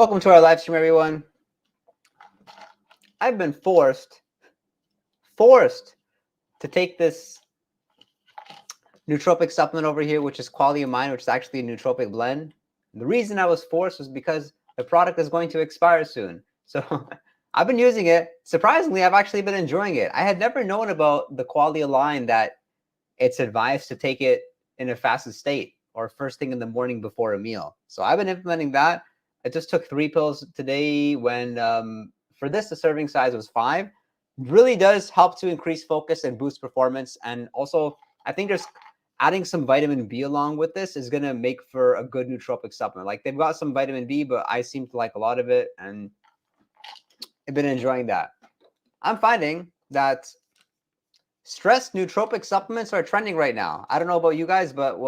Welcome to our live stream, everyone. I've been forced to take this nootropic supplement over here, which is Quality of Mind, which is actually a nootropic blend. The reason I was forced was because the product is going to expire soon. So I've been using it. Surprisingly, I've actually been enjoying it. I had never known about the Quality of Mind that it's advised to take it in a fasted state or first thing in the morning before a meal. So I've been implementing that. I just took 3 pills today when for this, the serving size was 5. It really does help to increase focus and boost performance. And also, I think there's adding some vitamin B along with this is going to make for a good nootropic supplement. Like they've got some vitamin B, but I seem to like a lot of it. And I've been enjoying that. I'm finding that stress nootropic supplements are trending right now. I don't know about you guys, but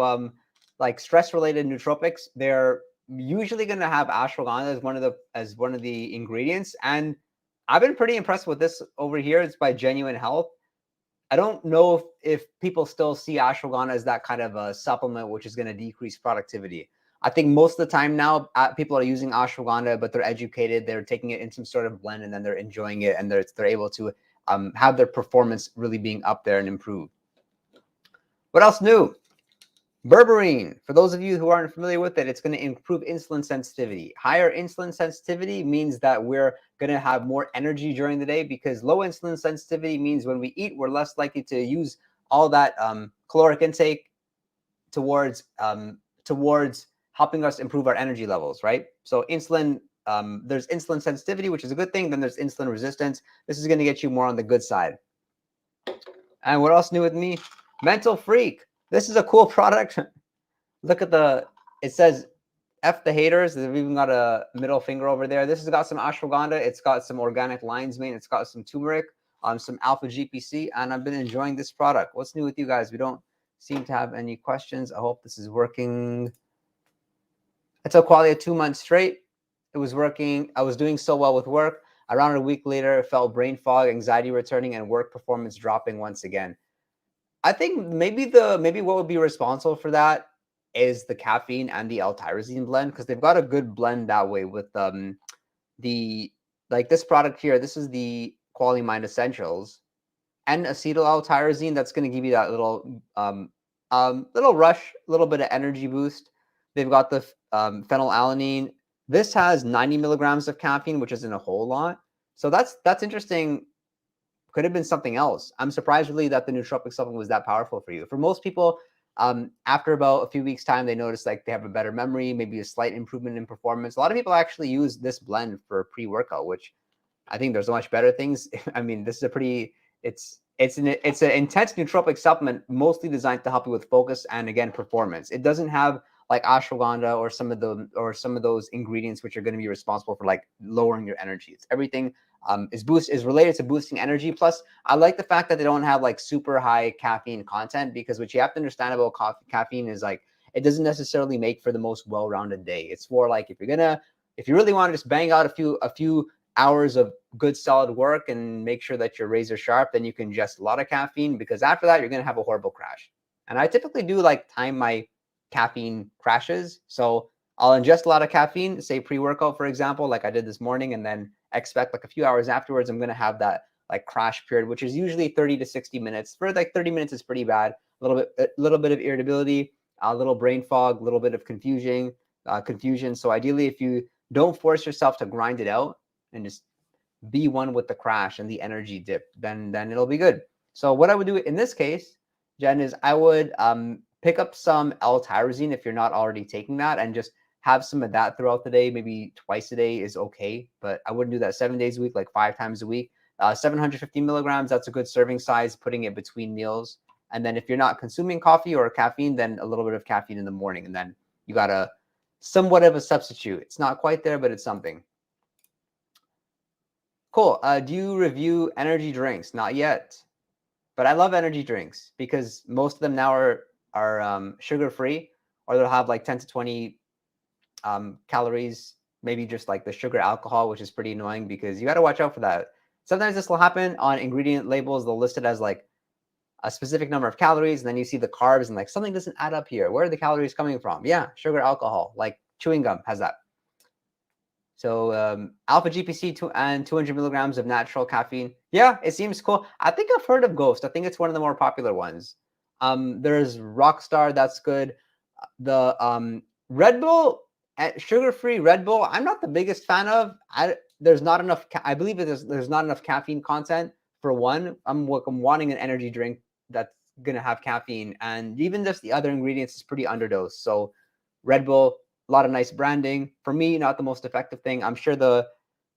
like stress-related nootropics, they're usually going to have ashwagandha as one of the ingredients. And I've been pretty impressed with this over here. It's by Genuine Health. I don't know if people still see ashwagandha as that kind of a supplement which is going to decrease productivity. I think most of the time now people are using ashwagandha, but they're educated. They're taking it in some sort of blend, and then they're enjoying it, and they're able to have their performance really being up there and improve. What else new? Berberine. For those of you who aren't familiar with it, it's going to improve insulin sensitivity. Higher insulin sensitivity means that we're going to have more energy during the day, because low insulin sensitivity means when we eat, we're less likely to use all that caloric intake towards helping us improve our energy levels, right? So insulin, there's insulin sensitivity, which is a good thing. Then there's insulin resistance. This is going to get you more on the good side. And what else new with me? Mental Freak. This is a cool product. Look at it says F the haters. They've even got a middle finger over there. This has got some ashwagandha. It's got some organic lion's mane. It's got some turmeric, some alpha GPC, and I've been enjoying this product. What's new with you guys? We don't seem to have any questions. I hope this is working. I took Quality 2 months straight. It was working. I was doing so well with work. Around a week later, I felt brain fog, anxiety returning, and work performance dropping once again. I think maybe what would be responsible for that is the caffeine and the L-tyrosine blend, because they've got a good blend that way with like this product here. This is the Quality Mind Essentials and acetyl L-tyrosine. That's going to give you that little rush, a little bit of energy boost. They've got the phenylalanine. This has 90 milligrams of caffeine, which isn't a whole lot. So that's interesting. Could have been something else. I'm surprised really that the nootropic supplement was that powerful for you. For most people, after about a few weeks' time, they notice like they have a better memory, maybe a slight improvement in performance. A lot of people actually use this blend for pre-workout, which I think there's much better things. I mean, this is a pretty, it's an intense nootropic supplement, mostly designed to help you with focus and, again, performance. It doesn't have like ashwagandha or some of those ingredients which are going to be responsible for like lowering your energy. It's everything is related to boosting energy. Plus, I like the fact that they don't have like super high caffeine content, because what you have to understand about caffeine is like it doesn't necessarily make for the most well-rounded day. It's more like if you really want to just bang out a few hours of good solid work and make sure that you're razor sharp, then you can ingest a lot of caffeine, because after that you're going to have a horrible crash. And I typically do like time my caffeine crashes. So I'll ingest a lot of caffeine, say pre-workout, for example, like I did this morning, and then expect like a few hours afterwards, I'm going to have that like crash period, which is usually 30 to 60 minutes. For like 30 minutes is pretty bad. A little bit of irritability, a little brain fog, a little bit of confusion. So ideally, if you don't force yourself to grind it out and just be one with the crash and the energy dip, then it'll be good. So what I would do in this case, Jen, is I would pick up some L-tyrosine if you're not already taking that, and just have some of that throughout the day. Maybe twice a day is okay, but I wouldn't do that 7 days a week, like 5 times a week. 750 milligrams, that's a good serving size, putting it between meals. And then if you're not consuming coffee or caffeine, then a little bit of caffeine in the morning. And then you got somewhat of a substitute. It's not quite there, but it's something. Cool. Do you review energy drinks? Not yet. But I love energy drinks because most of them now are sugar-free, or they'll have like 10 to 20 calories, maybe just like the sugar alcohol, which is pretty annoying because you got to watch out for that. Sometimes this will happen on ingredient labels. They'll list it as like a specific number of calories, and then you see the carbs and like something doesn't add up here. Where are the calories coming from? Yeah, sugar alcohol, like chewing gum has that. So alpha GPC and 200 milligrams of natural caffeine. Yeah, it seems cool. I think I've heard of Ghost. I think it's one of the more popular ones. There's Rockstar. That's good. The Red Bull, sugar-free Red Bull, I'm not the biggest fan of. There's not enough. I believe there's not enough caffeine content for one. I'm wanting an energy drink that's gonna have caffeine, and even just the other ingredients is pretty underdosed. So Red Bull, a lot of nice branding. For me, not the most effective thing. I'm sure the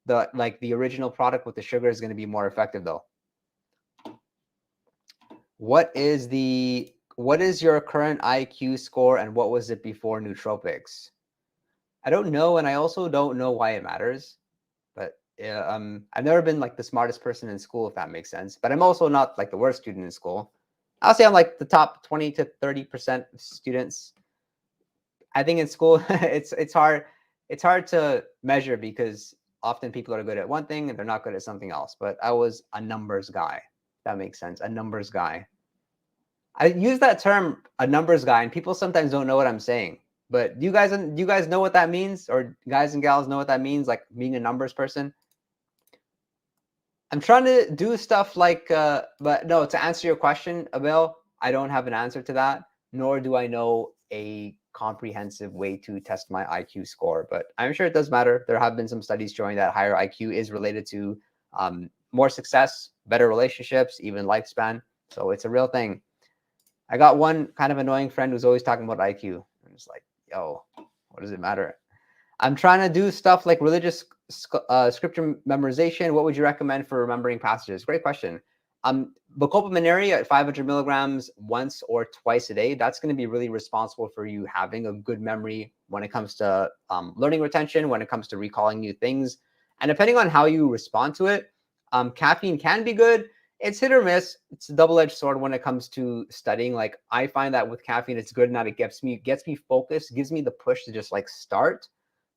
original product with the sugar is going to be more effective though. What is your current IQ score and what was it before nootropics? I don't know, and I also don't know why it matters. But I've never been like the smartest person in school, if that makes sense. But I'm also not like the worst student in school. I'll say I'm like the top 20 to 30% of students. I think in school it's hard to measure because often people are good at one thing and they're not good at something else. But I was a numbers guy. That makes sense. A numbers guy. I use that term, a numbers guy, and people sometimes don't know what I'm saying. But do you guys know what that means, or guys and gals know what that means, like being a numbers person? I'm trying to do stuff like, but no, to answer your question, Abel, I don't have an answer to that, nor do I know a comprehensive way to test my IQ score. But I'm sure it does matter. There have been some studies showing that higher IQ is related to more success, better relationships, even lifespan. So it's a real thing. I got one kind of annoying friend who's always talking about IQ. I'm just like, yo, what does it matter? I'm trying to do stuff like religious scripture memorization. What would you recommend for remembering passages? Great question. Bacopa monierri at 500 milligrams once or twice a day. That's going to be really responsible for you having a good memory when it comes to learning retention, when it comes to recalling new things. And depending on how you respond to it, caffeine can be good. It's hit or miss. It's a double-edged sword when it comes to studying. Like I find that with caffeine, it's good in that it gets me focused, gives me the push to just like start.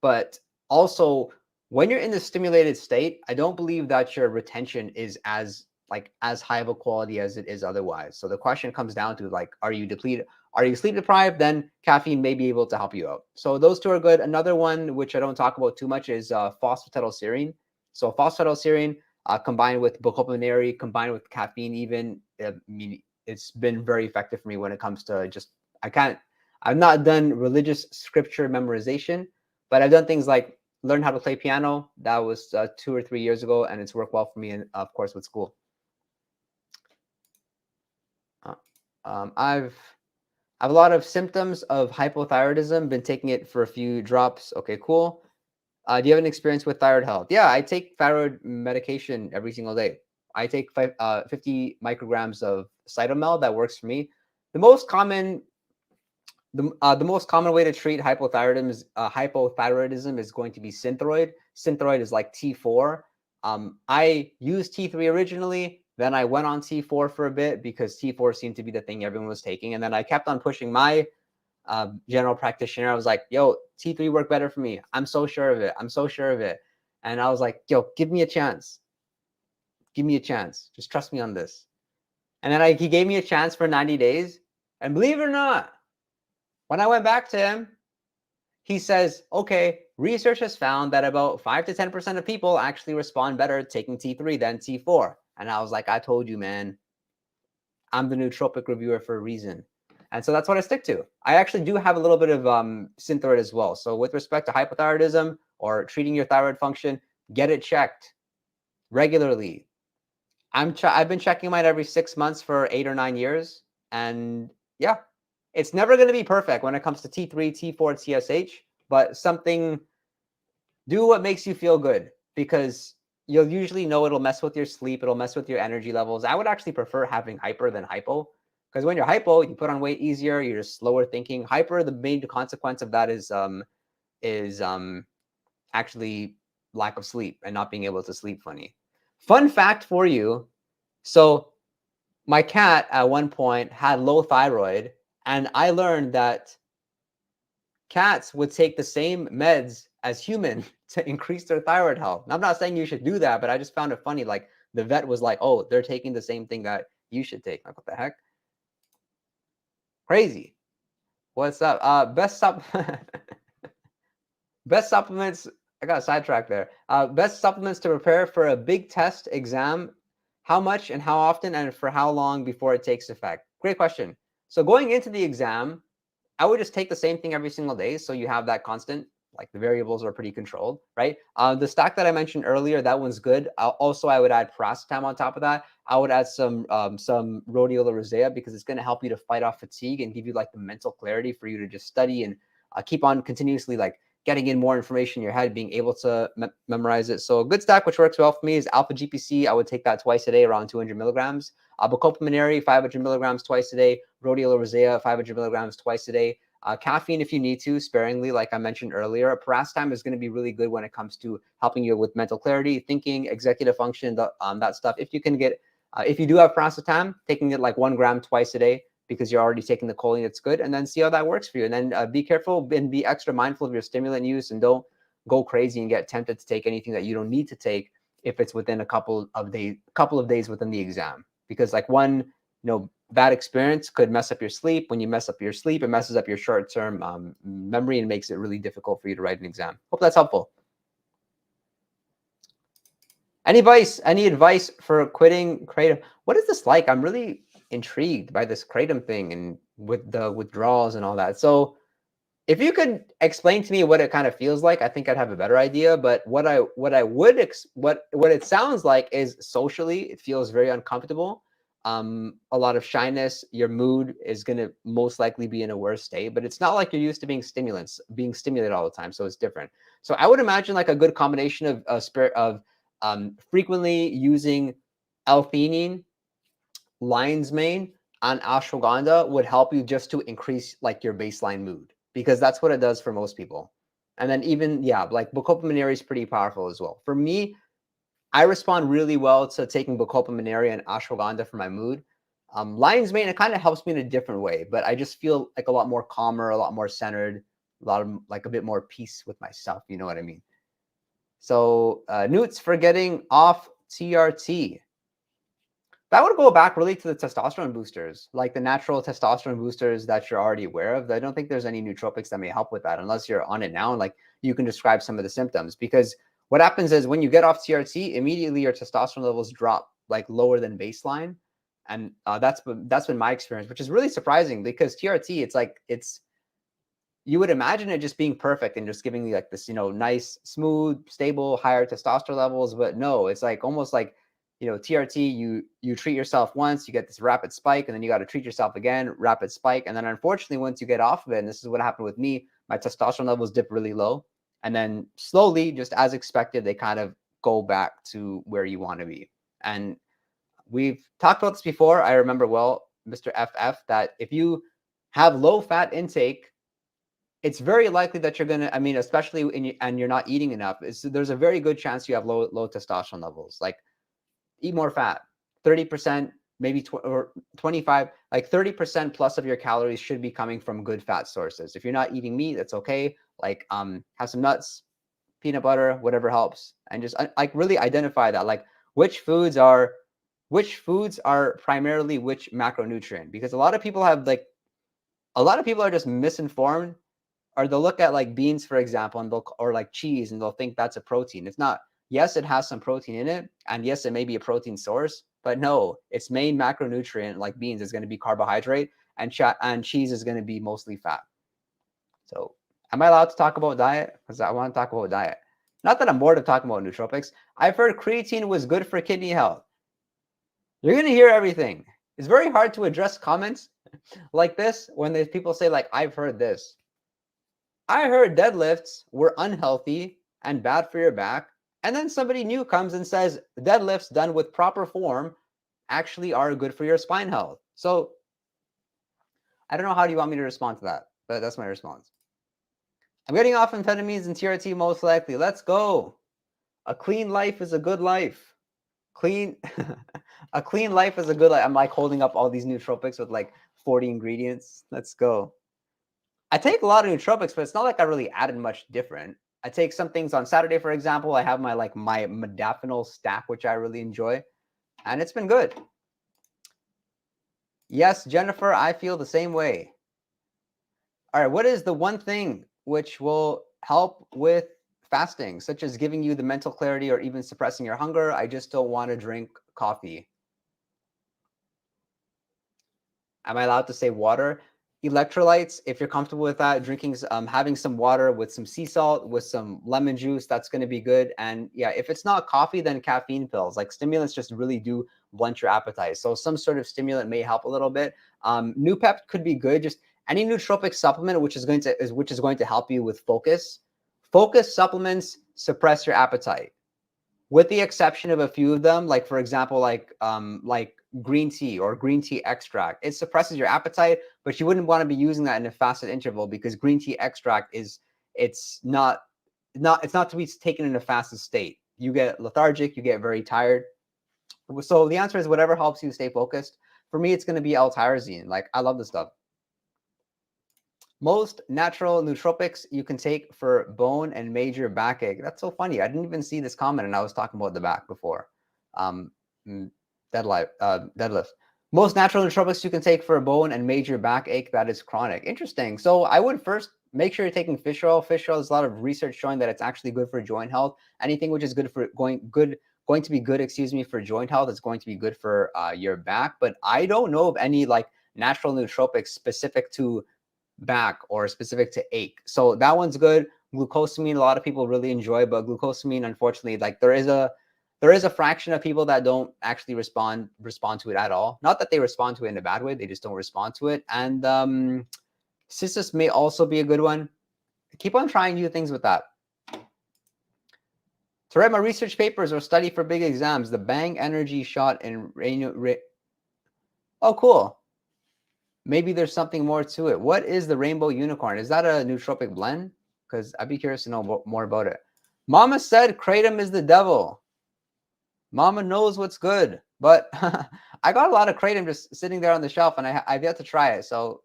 But also, when you're in the stimulated state, I don't believe that your retention is as high of a quality as it is otherwise. So the question comes down to like, are you depleted? Are you sleep deprived? Then caffeine may be able to help you out. So those two are good. Another one, which I don't talk about too much, is phosphatidylserine. So phosphatidylserine combined with bacopa monierri, combined with caffeine, even it's been very effective for me when it comes to just I've not done religious scripture memorization, but I've done things like learn how to play piano. That was 2 or 3 years ago, and it's worked well for me, and of course with school. I've a lot of symptoms of hypothyroidism. Been taking it for a few drops. Okay, cool. Do you have an experience with thyroid health? Yeah, I take thyroid medication every single day. I take 50 micrograms of cytomel. That works for me. The most common way to treat hypothyroidism is going to be Synthroid. Synthroid is like T4. I used T3 originally. Then I went on T4 for a bit because T4 seemed to be the thing everyone was taking. And then I kept on pushing my general practitioner. I was like, yo, T3 worked better for me. I'm so sure of it. I'm so sure of it. And I was like, yo, give me a chance. Give me a chance. Just trust me on this. And then he gave me a chance for 90 days. And believe it or not, when I went back to him, he says, okay, research has found that about 5 to 10% of people actually respond better taking T3 than T4. And I was like, I told you, man, I'm the nootropic reviewer for a reason. And so that's what I stick to. I actually do have a little bit of Synthroid as well. So with respect to hypothyroidism or treating your thyroid function, get it checked regularly. I've been checking mine every 6 months for 8 or 9 years. And yeah, it's never going to be perfect when it comes to T3, T4, TSH, but do what makes you feel good, because you'll usually know it'll mess with your sleep. It'll mess with your energy levels. I would actually prefer having hyper than hypo, because when you're hypo, you put on weight easier. You're just slower thinking. Hyper, the main consequence of that is actually lack of sleep and not being able to sleep funny. Fun fact for you. So my cat at one point had low thyroid, and I learned that cats would take the same meds as humans to increase their thyroid health. And I'm not saying you should do that, but I just found it funny. Like the vet was like, oh, they're taking the same thing that you should take. Like, what the heck? Crazy. What's up? Best supplements I got sidetracked there. Best supplements to prepare for a big test exam. How much and how often and for how long before it takes effect? Great question. So going into the exam, I would just take the same thing every single day. So you have that constant, like the variables are pretty controlled, right? The stack that I mentioned earlier, that one's good. Also, I would add piracetam on top of that. I would add some rhodiola rosea because it's going to help you to fight off fatigue and give you like the mental clarity for you to just study and keep on continuously like getting in more information in your head, being able to memorize it. So a good stack, which works well for me, is alpha GPC. I would take that twice a day, around 200 milligrams. Bacopa monierri, 500 milligrams twice a day. Rhodiola rosea, 500 milligrams twice a day. Caffeine, if you need to, sparingly, like I mentioned earlier. Piracetam is going to be really good when it comes to helping you with mental clarity, thinking, executive function, that stuff. If you can get, if you do have piracetam, taking it like 1 gram twice a day, because you're already taking the choline, it's good. And then see how that works for you. And then be careful and be extra mindful of your stimulant use, and don't go crazy and get tempted to take anything that you don't need to take if it's within a couple of days within the exam. Because like one, bad experience could mess up your sleep. When you mess up your sleep, it messes up your short-term memory and makes it really difficult for you to write an exam. Hope that's helpful. Any advice for quitting Kratom? What is this like? I'm really intrigued by this Kratom thing and with the withdrawals and all that. So if you could explain to me what it kind of feels like, I think I'd have a better idea. But what it sounds like is socially, it feels very uncomfortable. A lot of shyness. Your mood is going to most likely be in a worse state, but it's not like you're used to being stimulated all the time. So it's different. So I would imagine like a good combination of frequently using L-theanine, lion's mane, and ashwagandha would help you just to increase like your baseline mood, because that's what it does for most people. And then even, like bacopa monierri is pretty powerful as well. For me, I respond really well to taking bacopa monierri and ashwagandha for my mood. Lion's mane, it kind of helps me in a different way, but I just feel like a lot more calmer, a lot more centered, a bit more peace with myself. You know what I mean? So Newts for getting off TRT. That would go back really to the testosterone boosters, like the natural testosterone boosters that you're already aware of. I don't think there's any nootropics that may help with that unless you're on it now and like you can describe some of the symptoms. Because what happens is when you get off TRT, immediately your testosterone levels drop like lower than baseline. And that's been my experience, which is really surprising because TRT, you would imagine it just being perfect and just giving you like this, nice, smooth, stable, higher testosterone levels. But no, it's like almost like, TRT, you treat yourself once, you get this rapid spike, and then you got to treat yourself again, rapid spike. And then unfortunately, once you get off of it, and this is what happened with me, my testosterone levels dip really low. And then slowly, just as expected, they kind of go back to where you want to be. And we've talked about this before. I remember well, Mr. FF, that if you have low fat intake, it's very likely that you're going to, especially and you're not eating enough, there's a very good chance you have low testosterone levels. Like, eat more fat, 30%, maybe or 25, like 30% plus of your calories should be coming from good fat sources. If you're not eating meat, that's okay. Like have some nuts, peanut butter, whatever helps. And just like really identify that, like which foods are primarily which macronutrient. Because a lot of people are just misinformed, or they'll look at like beans, for example, and or like cheese, and they'll think that's a protein. It's not. Yes, it has some protein in it, and yes, it may be a protein source, but no, its main macronutrient, like beans, is going to be carbohydrate, and cheese is going to be mostly fat. So am I allowed to talk about diet? Because I want to talk about diet. Not that I'm bored of talking about nootropics. I've heard creatine was good for kidney health. You're going to hear everything. It's very hard to address comments like this when there's people say like, I've heard this. I heard deadlifts were unhealthy and bad for your back. And then somebody new comes and says deadlifts done with proper form actually are good for your spine health. So I don't know, how do you want me to respond to that? But that's my response. I'm getting off amphetamines and TRT most likely. Let's go. A clean life is a good life. A clean life is a good life. I'm like holding up all these nootropics with like 40 ingredients. Let's go. I take a lot of nootropics, but it's not like I really added much different. I take some things on Saturday, for example. I have my modafinil stack, which I really enjoy, and it's been good. Yes, Jennifer, I feel the same way. All right, what is the one thing which will help with fasting, such as giving you the mental clarity or even suppressing your hunger. I just don't want to drink coffee. Am I allowed to say water? Electrolytes, if you're comfortable with that, drinking, having some water with some sea salt, with some lemon juice, that's going to be good. And yeah, if it's not coffee, then caffeine pills. Like stimulants just really do blunt your appetite. So some sort of stimulant may help a little bit. Noopept could be good. Just any nootropic supplement which is going to help you with focus. Focus supplements suppress your appetite, with the exception of a few of them, like for example, like green tea or green tea extract. It suppresses your appetite, but you wouldn't want to be using that in a fasted interval, because green tea extract it's not to be taken in a fasted state. You get lethargic, you get very tired. So the answer is whatever helps you stay focused. For me, it's going to be L-tyrosine. Like, I love this stuff. Most natural nootropics you can take for bone and major backache. That's so funny. I didn't even see this comment, and I was talking about the back before. Deadlift. Most natural nootropics you can take for bone and major backache that is chronic. Interesting. So I would first make sure you're taking fish oil. Fish oil, there's a lot of research showing that it's actually good for joint health. Anything which is good for going to be good, for joint health is going to be good for your back. But I don't know of any like natural nootropics specific to back or specific to ache. So that one's good. Glucosamine, a lot of people really enjoy, but glucosamine, unfortunately, like there is a fraction of people that don't actually respond to it at all. Not that they respond to it in a bad way, they just don't respond to it. And Cissus may also be a good one. Keep on trying new things with that. To write my research papers or study for big exams, the Bang Energy shot in oh, cool. Maybe there's something more to it. What is the Rainbow Unicorn? Is that a nootropic blend? Because I'd be curious to know more about it. Mama said Kratom is the devil. Mama knows what's good. But I got a lot of Kratom just sitting there on the shelf, and I've yet to try it. So,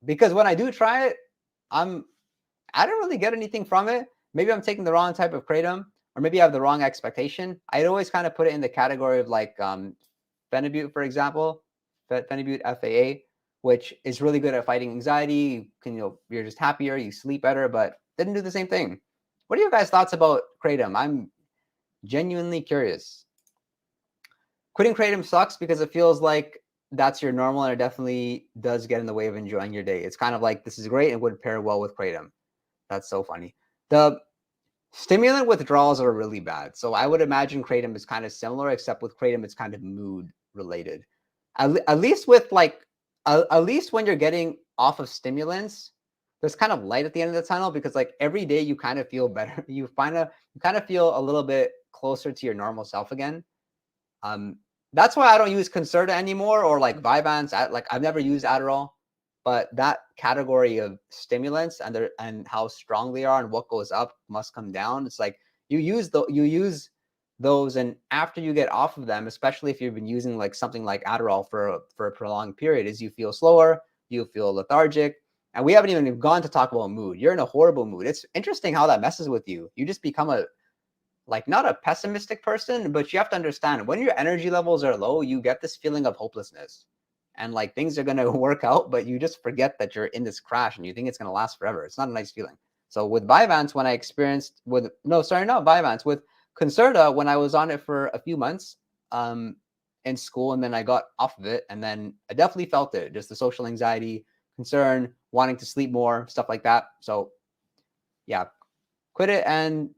because when I do try it, I don't really get anything from it. Maybe I'm taking the wrong type of Kratom, or maybe I have the wrong expectation. I'd always kind of put it in the category of like phenibut, for example, phenibut FAA, which is really good at fighting anxiety. You're just happier, you sleep better, but didn't do the same thing. What are your guys' thoughts about Kratom? I'm genuinely curious. Quitting Kratom sucks because it feels like that's your normal, and it definitely does get in the way of enjoying your day. It's kind of like, this is great and would pair well with Kratom. That's so funny. The stimulant withdrawals are really bad. So I would imagine Kratom is kind of similar, except with Kratom, it's kind of mood related. At least with like, at least when you're getting off of stimulants, there's kind of light at the end of the tunnel, because like every day you kind of feel better. You kind of feel a little bit closer to your normal self again. That's why I don't use Concerta anymore, or like Vyvanse. Like I've never used Adderall, but that category of stimulants and how strong they are and what goes up must come down. It's like you use those, and after you get off of them, especially if you've been using like something like Adderall for a prolonged period, is you feel slower, you feel lethargic. And we haven't even gone to talk about mood. You're in a horrible mood. It's interesting how that messes with you. You just become not a pessimistic person, but you have to understand, when your energy levels are low, you get this feeling of hopelessness. And like things are going to work out, but you just forget that you're in this crash and you think it's going to last forever. It's not a nice feeling. So with Vyvanse, when I experienced with Concerta, when I was on it for a few months in school, and then I got off of it, and then I definitely felt it, just the social anxiety, concern, wanting to sleep more, stuff like that. So yeah, quit it. And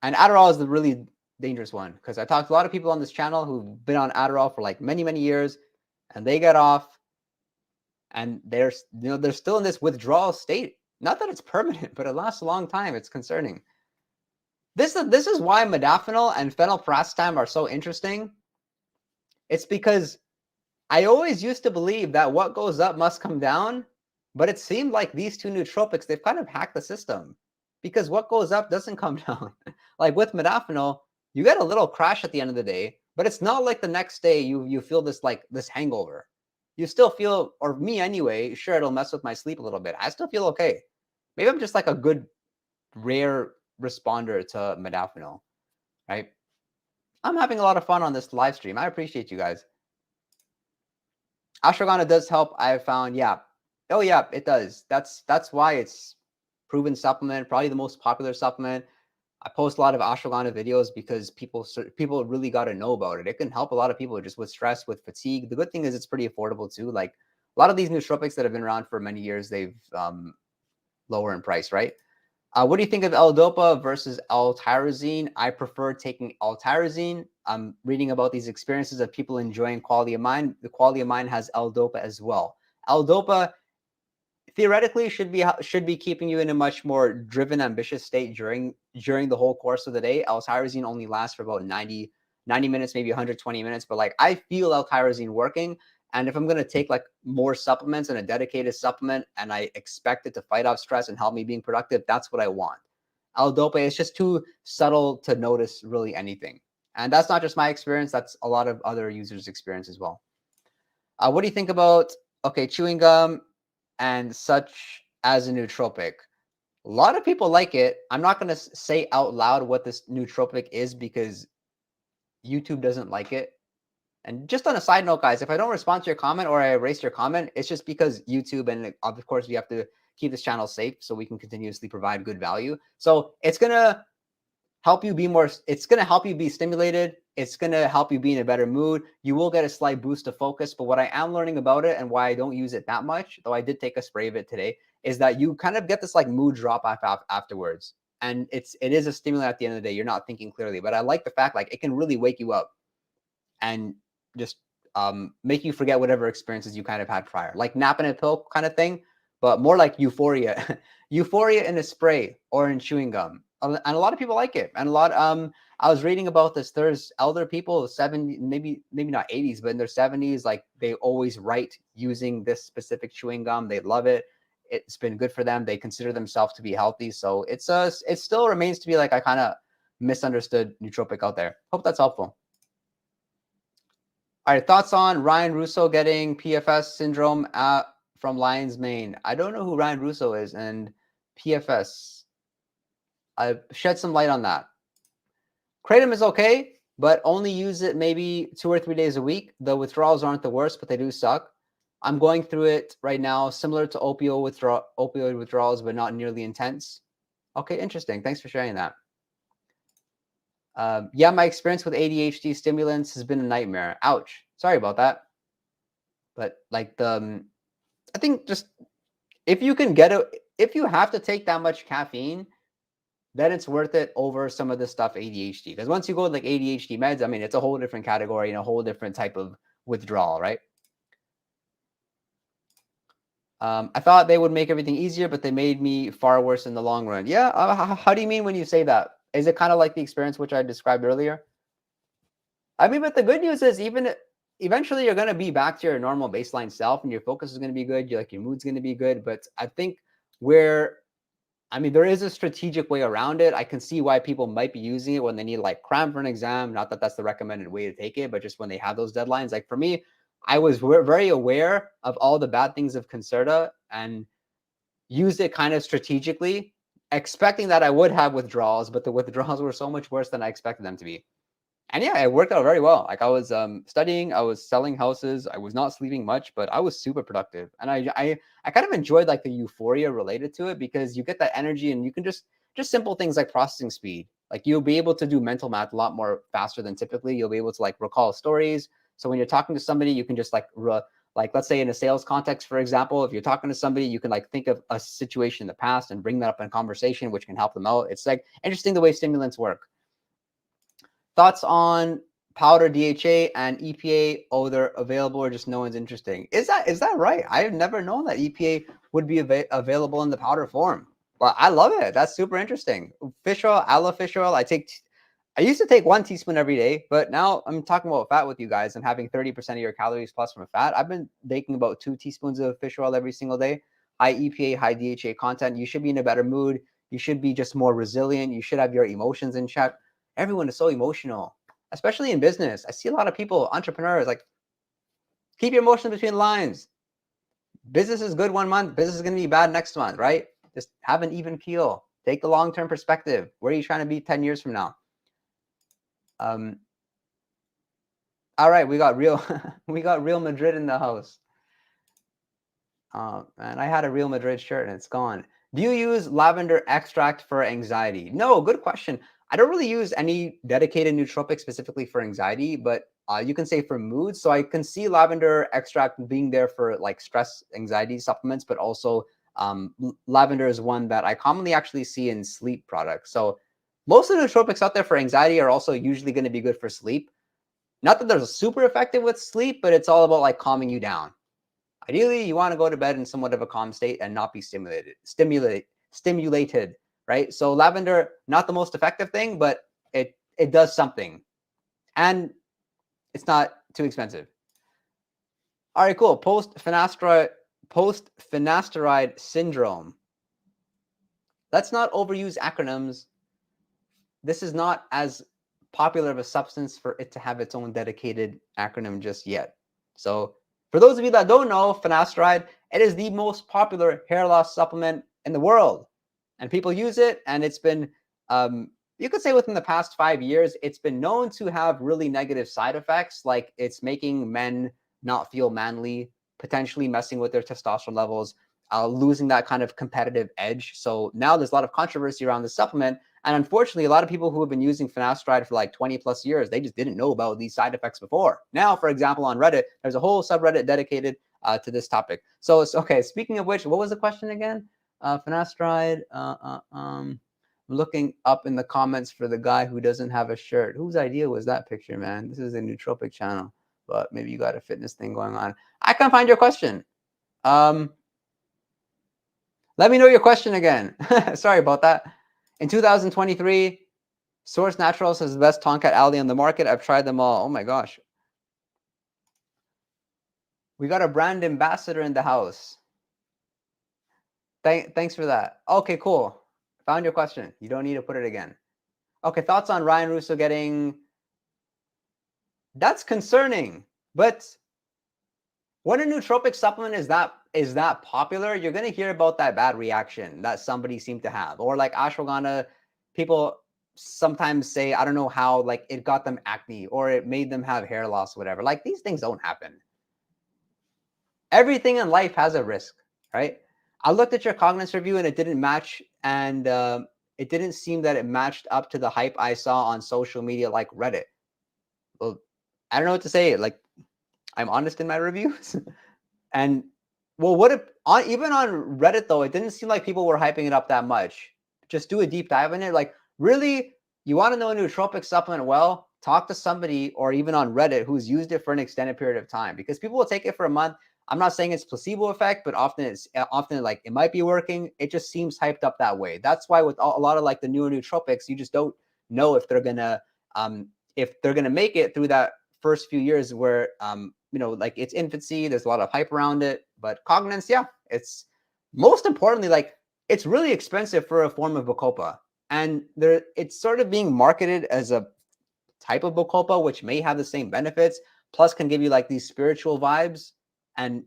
Adderall is the really dangerous one, because I talked to a lot of people on this channel who've been on Adderall for like many, many years, and they get off and they're still in this withdrawal state. Not that it's permanent, but it lasts a long time. It's concerning. This is why modafinil and phenylpiracetam are so interesting. It's because I always used to believe that what goes up must come down, but it seemed like these two nootropics, they've kind of hacked the system, because what goes up doesn't come down. Like with modafinil, you get a little crash at the end of the day, but it's not like the next day you feel this hangover. You still feel, or me anyway, sure, it'll mess with my sleep a little bit. I still feel okay. Maybe I'm just like a good, rare responder to modafinil, right? I'm having a lot of fun on this live stream. I appreciate you guys. Ashwagandha does help, I've found. Yeah. Oh yeah, it does. That's why it's proven supplement, probably the most popular supplement. I post a lot of ashwagandha videos because people really got to know about it. It can help a lot of people just with stress, with fatigue. The good thing is it's pretty affordable too. Like a lot of these nootropics that have been around for many years, they've lower in price, right? What do you think of L-dopa versus L-tyrosine? I prefer taking L-tyrosine. I'm reading about these experiences of people enjoying quality of mind. The quality of mind has L-dopa as well. L-dopa theoretically should be keeping you in a much more driven, ambitious state during the whole course of the day. L-tyrosine only lasts for about 90 minutes, maybe 120 minutes. But like I feel L-tyrosine working. And if I'm going to take like more supplements and a dedicated supplement and I expect it to fight off stress and help me being productive, that's what I want. L-dopa is just too subtle to notice really anything. And that's not just my experience. That's a lot of other users' experience as well. What do you think about, chewing gum and such as a nootropic? A lot of people like it. I'm not going to say out loud what this nootropic is because YouTube doesn't like it. And just on a side note, guys, if I don't respond to your comment or I erase your comment, it's just because YouTube, and of course we have to keep this channel safe so we can continuously provide good value. So it's going to help you be it's going to help you be stimulated. It's going to help you be in a better mood. You will get a slight boost of focus. But what I am learning about it and why I don't use it that much, though I did take a spray of it today, is that you kind of get this like mood drop afterwards. And it is a stimulant at the end of the day. You're not thinking clearly. But I like the fact like it can really wake you up and just make you forget whatever experiences you kind of had prior, like napping a pill kind of thing, but more like euphoria, euphoria in a spray or in chewing gum. And a lot of people like it. And I was reading about this. There's elder people, 70, maybe not 80s, but in their 70s, like they always write using this specific chewing gum. They love it. It's been good for them. They consider themselves to be healthy. So it still remains to be like a kind of misunderstood nootropic out there. Hope that's helpful. All right, thoughts on Ryan Russo getting PFS syndrome from lion's mane? I don't know who Ryan Russo is, and PFS. I shed some light on that. Kratom is okay, but only use it maybe 2 or 3 days a week. The withdrawals aren't the worst, but they do suck. I'm going through it right now, similar to opioid withdrawals, but not nearly intense. Okay, interesting. Thanks for sharing that. Yeah, my experience with ADHD stimulants has been a nightmare. Ouch. Sorry about that. But like I think just if you have to take that much caffeine, then it's worth it over some of the stuff ADHD. Because once you go like ADHD meds, I mean, it's a whole different category and a whole different type of withdrawal, right? I thought they would make everything easier, but they made me far worse in the long run. Yeah. How do you mean when you say that? Is it kind of like the experience which I described earlier? I mean, but the good news is even eventually you're going to be back to your normal baseline self and your focus is going to be good. Your mood's going to be good. But I think there is a strategic way around it. I can see why people might be using it when they need like cram for an exam. Not that that's the recommended way to take it, but just when they have those deadlines. Like for me, I was very aware of all the bad things of Concerta and used it kind of strategically, expecting that I would have withdrawals, but the withdrawals were so much worse than I expected them to be. And yeah, it worked out very well. Like I was studying, I was selling houses, I was not sleeping much, but I was super productive. And I kind of enjoyed like the euphoria related to it because you get that energy and you can just simple things like processing speed. Like you'll be able to do mental math a lot more faster than typically. You'll be able to like recall stories. So when you're talking to somebody, you can just like let's say in a sales context, for example, if you're talking to somebody, you can like think of a situation in the past and bring that up in conversation, which can help them out. It's like interesting the way stimulants work. Thoughts on powder DHA and EPA? Oh, they're available or just no one's interesting. Is that right? I've never known that EPA would be available in the powder form. Well, I love it. That's super interesting. Fish oil, I love fish oil. I used to take 1 teaspoon every day, but now I'm talking about fat with you guys and having 30% of your calories plus from fat. I've been taking about 2 teaspoons of fish oil every single day. High EPA, high DHA content. You should be in a better mood. You should be just more resilient. You should have your emotions in check. Everyone is so emotional, especially in business. I see a lot of people, entrepreneurs, like keep your emotions between the lines. Business is good 1 month. Business is going to be bad next month, right? Just have an even keel. Take the long-term perspective. Where are you trying to be 10 years from now? All right, we got Real Madrid in the house. And I had a Real Madrid shirt and it's gone. Do you use lavender extract for anxiety? No, good question. I don't really use any dedicated nootropic specifically for anxiety, but you can say for mood. So I can see lavender extract being there for like stress, anxiety supplements, but also lavender is one that I commonly actually see in sleep products. So most of the nootropics out there for anxiety are also usually going to be good for sleep. Not that they're super effective with sleep, but it's all about like calming you down. Ideally, you want to go to bed in somewhat of a calm state and not be stimulated, right? So lavender, not the most effective thing, but it does something, and it's not too expensive. All right, cool. Post-finasteride syndrome. Let's not overuse acronyms. This is not as popular of a substance for it to have its own dedicated acronym just yet. So for those of you that don't know, finasteride, it is the most popular hair loss supplement in the world. And people use it, and it's been, you could say within the past 5 years, it's been known to have really negative side effects, like it's making men not feel manly, potentially messing with their testosterone levels, losing that kind of competitive edge. So now there's a lot of controversy around the supplement. And unfortunately, a lot of people who have been using finasteride for like 20 plus years, they just didn't know about these side effects before. Now, for example, on Reddit, there's a whole subreddit dedicated to this topic. So it's okay. Speaking of which, what was the question again? Finasteride. I'm looking up in the comments for the guy who doesn't have a shirt. Whose idea was that picture, man? This is a Nootropic channel, but maybe you got a fitness thing going on. I can't find your question. Let me know your question again. Sorry about that. In 2023, Source Naturals is the best Tonkat Alley on the market. I've tried them all. Oh my gosh. We got a brand ambassador in the house. Thanks for that. Okay, cool. Found your question. You don't need to put it again. Okay, thoughts on Ryan Russo getting... That's concerning. But when a nootropic supplement is that popular, you're going to hear about that bad reaction that somebody seemed to have. Or like ashwagandha, people sometimes say, I don't know how, like it got them acne or it made them have hair loss, whatever. Like these things don't happen. Everything in life has a risk, right? I looked at your Cognance review and it didn't match, and it didn't seem that it matched up to the hype I saw on social media like Reddit. Well, I don't know what to say. Like, I'm honest in my reviews. And well, what if even on Reddit though, it didn't seem like people were hyping it up that much. Just do a deep dive in it. Like, really, you want to know a nootropic supplement well, talk to somebody or even on Reddit who's used it for an extended period of time, because people will take it for a month. I'm not saying it's placebo effect, but often like it might be working. It just seems hyped up that way. That's why with a lot of like the newer nootropics, you just don't know if they're gonna make it through that first few years where like it's infancy. There's a lot of hype around it. But Cognance, yeah, it's most importantly, like it's really expensive for a form of bacopa, and it's sort of being marketed as a type of bacopa, which may have the same benefits, plus can give you like these spiritual vibes and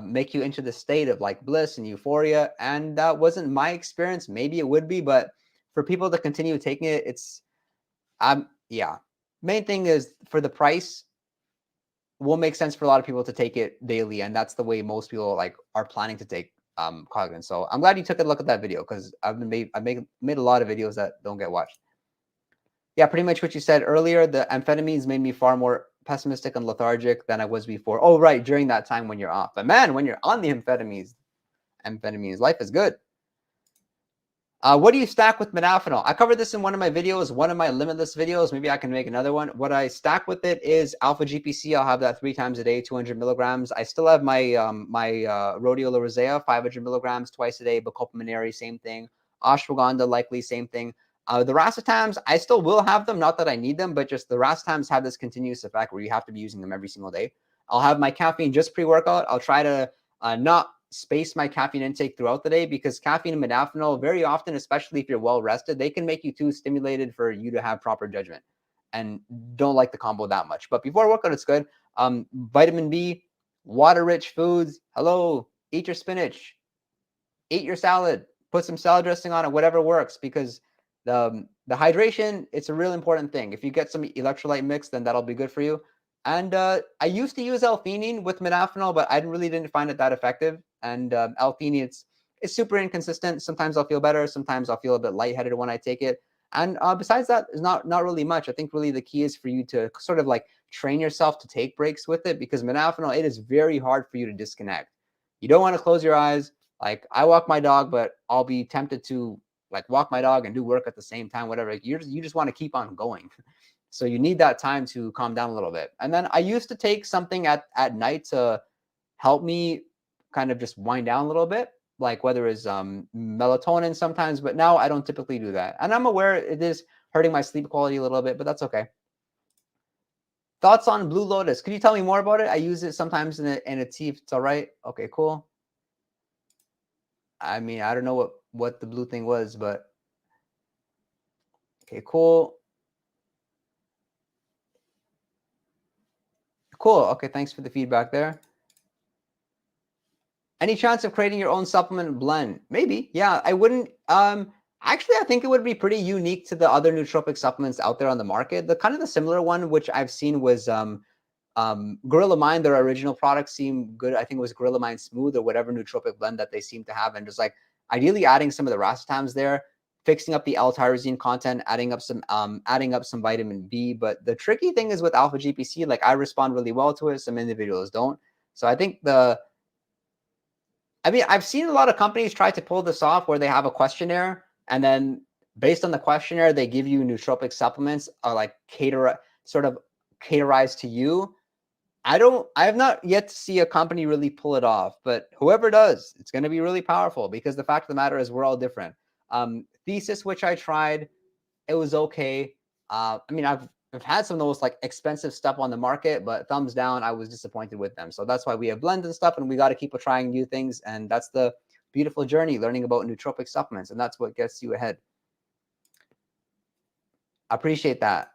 make you into the state of like bliss and euphoria. And that wasn't my experience. Maybe it would be, but for people to continue taking it, it's yeah. Main thing is for the price, will make sense for a lot of people to take it daily, and that's the way most people like are planning to take Cognance. So I'm glad you took a look at that video, because I've made a lot of videos that don't get watched. Yeah, pretty much what you said earlier. The amphetamines made me far more pessimistic and lethargic than I was before. Oh, right, during that time when you're off. But man, when you're on the amphetamines, life is good. What do you stack with modafinil? I covered this in one of my videos, one of my limitless videos. Maybe I can make another one. What I stack with it is alpha GPC. I'll have that 3 times a day, 200 milligrams. I still have my rhodiola rosea, 500 milligrams twice a day. Bacopa monierri, same thing. Ashwagandha, likely same thing. The racetams, I still will have them. Not that I need them, but just the racetams have this continuous effect where you have to be using them every single day. I'll have my caffeine just pre-workout. I'll try to not space my caffeine intake throughout the day, because caffeine and modafinil very often, especially if you're well rested, they can make you too stimulated for you to have proper judgment, and don't like the combo that much. But before workout, it's good. Vitamin B, water-rich foods. Hello, eat your spinach, eat your salad, put some salad dressing on it, whatever works, because the hydration, it's a real important thing. If you get some electrolyte mix, then that'll be good for you. And I used to use L-theanine with modafinil, but I really didn't find it that effective. And L-theanine, it's super inconsistent. Sometimes I'll feel better. Sometimes I'll feel a bit lightheaded when I take it. And besides that, it's not really much. I think really the key is for you to sort of like train yourself to take breaks with it, because modafinil, it is very hard for you to disconnect. You don't want to close your eyes. Like I walk my dog, but I'll be tempted to like walk my dog and do work at the same time, whatever. You just want to keep on going. So you need that time to calm down a little bit. And then I used to take something at night to help me kind of just wind down a little bit, like whether it's melatonin sometimes, but now I don't typically do that. And I'm aware it is hurting my sleep quality a little bit, but that's okay. Thoughts on Blue Lotus? Could you tell me more about it? I use it sometimes in a tea if it's all right. Okay, cool. I mean, I don't know what the blue thing was, but okay, cool. Cool. Okay, thanks for the feedback there. Any chance of creating your own supplement blend? Maybe. Yeah, I wouldn't. Actually, I think it would be pretty unique to the other nootropic supplements out there on the market. The kind of the similar one which I've seen was Gorilla Mind. Their original product seemed good. I think it was Gorilla Mind Smooth or whatever nootropic blend that they seem to have, and just like ideally adding some of the racetams there, fixing up the L-tyrosine content, adding up some vitamin B. But the tricky thing is with alpha GPC, like I respond really well to it. Some individuals don't. So I think I've seen a lot of companies try to pull this off where they have a questionnaire, and then based on the questionnaire, they give you nootropic supplements like caterized to you. I have not yet to see a company really pull it off, but whoever does, it's going to be really powerful, because the fact of the matter is we're all different. Thesis, which I tried, it was okay. I mean, I've had some of those like expensive stuff on the market, but thumbs down, I was disappointed with them. So that's why we have blends and stuff, and we got to keep trying new things. And that's the beautiful journey, learning about nootropic supplements, and that's what gets you ahead. Appreciate that.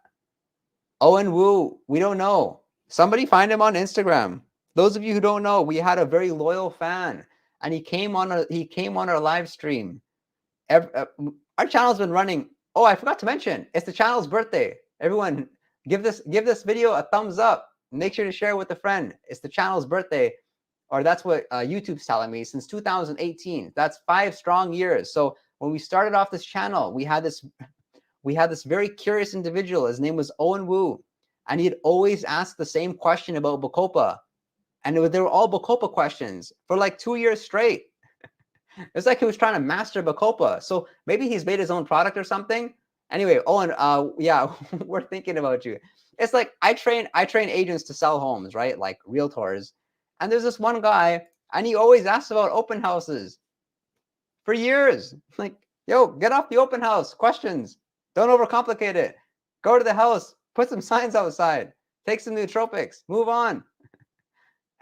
Owen Wu, we don't know. Somebody find him on Instagram. Those of you who don't know, we had a very loyal fan, and he came on our live stream. Our channel's been running. Oh, I forgot to mention, it's the channel's birthday. Everyone, give this video a thumbs up. Make sure to share it with a friend. It's the channel's birthday, or that's what YouTube's telling me, since 2018. That's 5 strong years. So when we started off this channel, we had this very curious individual. His name was Owen Wu, and he'd always ask the same question about bacopa, and they were all bacopa questions for like 2 years straight. It's like he was trying to master bacopa. So maybe he's made his own product or something. Anyway, Owen, yeah, we're thinking about you. It's like I train agents to sell homes, right? Like realtors. And there's this one guy, and he always asks about open houses for years. Like, yo, get off the open house questions. Don't overcomplicate it. Go to the house, put some signs outside, take some nootropics, move on.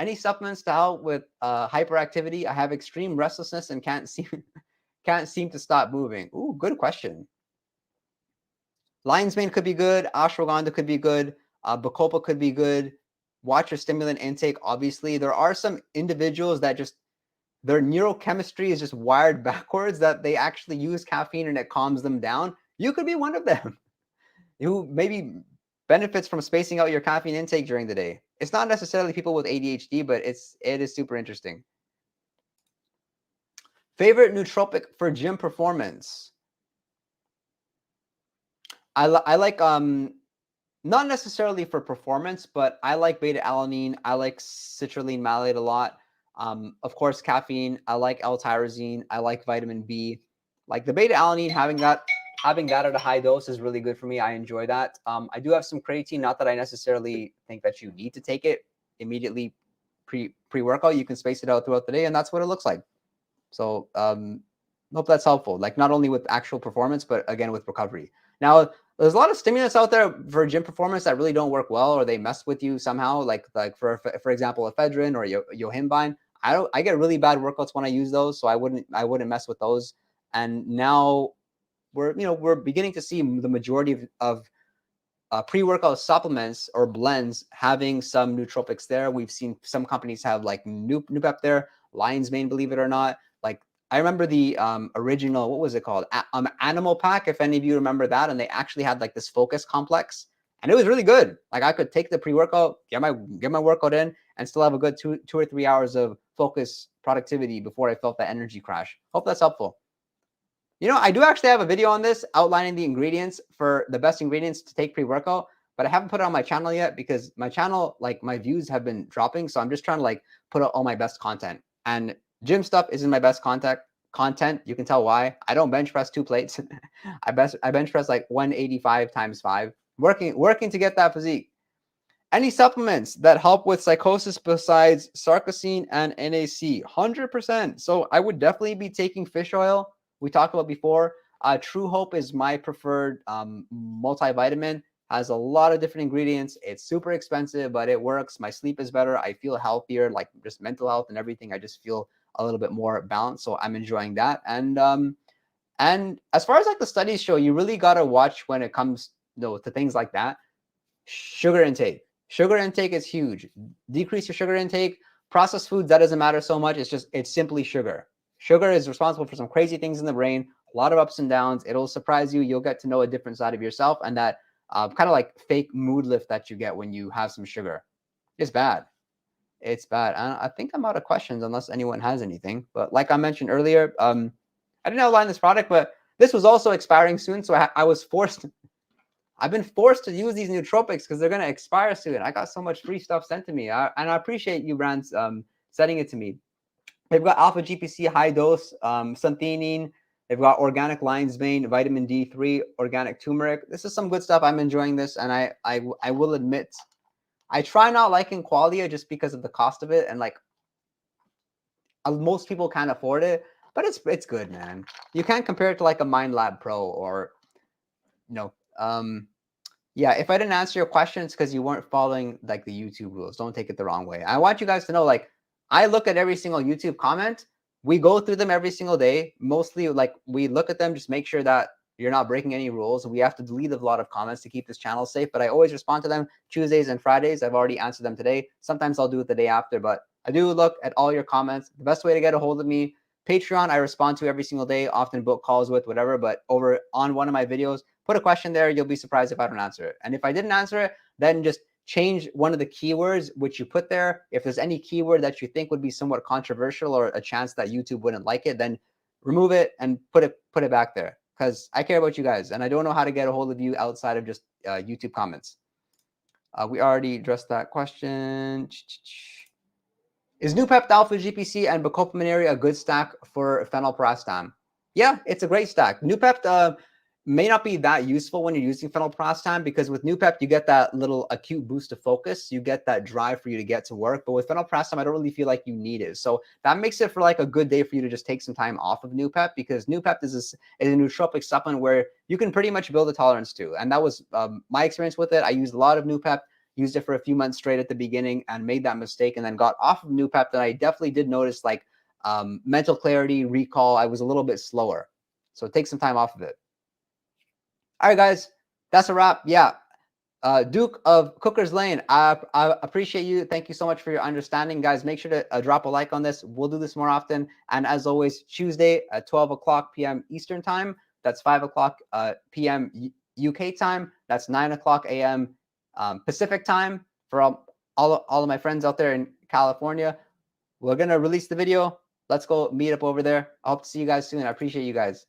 Any supplements to help with hyperactivity? I have extreme restlessness and can't seem to stop moving. Ooh, good question. Lion's mane could be good. Ashwagandha could be good. Bacopa could be good. Watch your stimulant intake. Obviously, there are some individuals that just their neurochemistry is just wired backwards, that they actually use caffeine and it calms them down. You could be one of them who maybe benefits from spacing out your caffeine intake during the day. It's not necessarily people with ADHD, but it is super interesting. Favorite nootropic for gym performance? I like not necessarily for performance, but I like beta-alanine. I like citrulline malate a lot. Of course, caffeine. I like L-tyrosine. I like vitamin B. Like the beta-alanine, having that at a high dose is really good for me. I enjoy that. I do have some creatine. Not that I necessarily think that you need to take it immediately pre-workout. You can space it out throughout the day, and that's what it looks like. So hope that's helpful. Like not only with actual performance, but again with recovery. Now, there's a lot of stimulants out there for gym performance that really don't work well, or they mess with you somehow. Like for example, ephedrine or yohimbine. I get really bad workouts when I use those, so I wouldn't mess with those. And now we're beginning to see the majority of pre-workout supplements or blends having some nootropics there. We've seen some companies have like noopept there, lion's mane, believe it or not. Like I remember the original, what was it called? Animal Pack, if any of you remember that. And they actually had like this focus complex, and it was really good. Like I could take the pre-workout, get my workout in, and still have a good two or 3 hours of focus productivity before I felt that energy crash. Hope that's helpful. You know, I do actually have a video on this outlining the ingredients for the best ingredients to take pre-workout, but I haven't put it on my channel yet because my channel, like my views have been dropping. So I'm just trying to like put out all my best content, and gym stuff isn't my best content. You can tell why. I don't bench press 2 plates. I bench press like 185 times 5, working to get that physique. Any supplements that help with psychosis besides sarcosine and NAC? 100%. So I would definitely be taking fish oil. We talked about before. True Hope is my preferred multivitamin. Has a lot of different ingredients. It's super expensive, but it works. My sleep is better. I feel healthier, like just mental health and everything. I just feel a little bit more balanced. So I'm enjoying that. And as far as like the studies show, you really got to watch when it comes, to things like that. Sugar intake. Sugar intake is huge. Decrease your sugar intake. Processed foods, that doesn't matter so much. It's simply sugar. Sugar is responsible for some crazy things in the brain, a lot of ups and downs. It'll surprise you. You'll get to know a different side of yourself, and that kind of like fake mood lift that you get when you have some sugar. It's bad. It's bad. I think I'm out of questions unless anyone has anything. But like I mentioned earlier, I didn't outline this product, but this was also expiring soon. So I was forced. I've been forced to use these nootropics because they're going to expire soon. I got so much free stuff sent to me. And I appreciate you brands sending it to me. They've got alpha GPC high dose, xanthine. They've got organic lion's mane, vitamin D3, organic turmeric. This is some good stuff. I'm enjoying this. And I will admit, I try not liking Qualia just because of the cost of it. And like most people can't afford it, but it's good, man. You can't compare it to like a Mind Lab Pro or, yeah, if I didn't answer your questions because you weren't following like the YouTube rules, don't take it the wrong way. I want you guys to know, like, I look at every single YouTube comment. We go through them every single day. Mostly, like, we look at them, just make sure that you're not breaking any rules. We have to delete a lot of comments to keep this channel safe, but I always respond to them Tuesdays and Fridays. I've already answered them today. Sometimes I'll do it the day after, but I do look at all your comments. The best way to get a hold of me, Patreon, I respond to every single day, often book calls with, whatever, but over on one of my videos, put a question there. You'll be surprised if I don't answer it. And if I didn't answer it, then just change one of the keywords which you put there. If there's any keyword that you think would be somewhat controversial or a chance that YouTube wouldn't like it, then remove it and put it back there, because I care about you guys and I don't know how to get a hold of you outside of just YouTube comments. We already addressed that question. Is noopept, alpha GPC, and bacopa monierri a good stack for phenylpiracetam? Yeah, it's a great stack. Noopept may not be that useful when you're using phenylpiracetam, because with noopept you get that little acute boost of focus. You get that drive for you to get to work. But with phenylpiracetam, I don't really feel like you need it. So that makes it for like a good day for you to just take some time off of noopept, because noopept is a nootropic supplement where you can pretty much build a tolerance to. And that was my experience with it. I used a lot of noopept. Used it for a few months straight at the beginning and made that mistake, and then got off of noopept. And I definitely did notice like mental clarity, recall. I was a little bit slower. So take some time off of it. All right, guys, that's a wrap. Yeah. Duke of Cooker's Lane, I appreciate you. Thank you so much for your understanding, guys. Make sure to drop a like on this. We'll do this more often. And as always, Tuesday at 12 o'clock p.m. Eastern time. That's 5 o'clock p.m. UK time. That's 9 o'clock a.m. Pacific time for all of my friends out there in California. We're going to release the video. Let's go meet up over there. I hope to see you guys soon. I appreciate you guys.